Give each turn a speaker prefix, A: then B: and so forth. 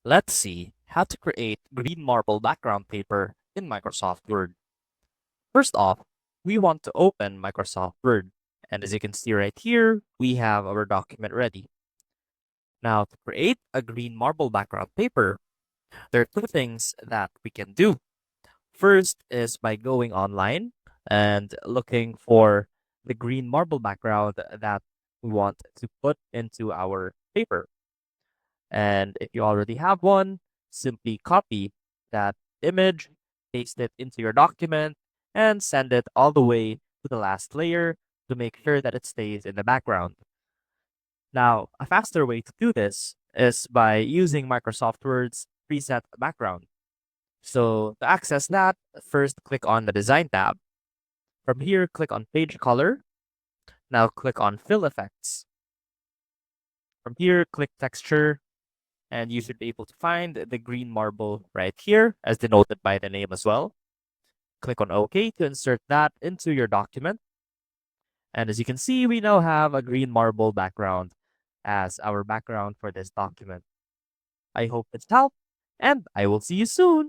A: Let's see how to create green marble background paper in Microsoft Word. First off, we want to open Microsoft Word. And as you can see right here, we have our document ready. Now, to create a green marble background paper, there are two things that we can do. First is by going online and looking for the green marble background that we want to put into our paper. And if you already have one, simply copy that image, paste it into your document, and send it all the way to the last layer to make sure that it stays in the background. Now, a faster way to do this is by using Microsoft Word's preset background. So to access that, first click on the Design tab. From here, click on Page Color. Now click on Fill Effects. From here, click Texture, and you should be able to find the green marble right here, as denoted by the name as well. Click on OK to insert that into your document. And as you can see, we now have a green marble background as our background for this document. I hope it's helped, and I will see you soon.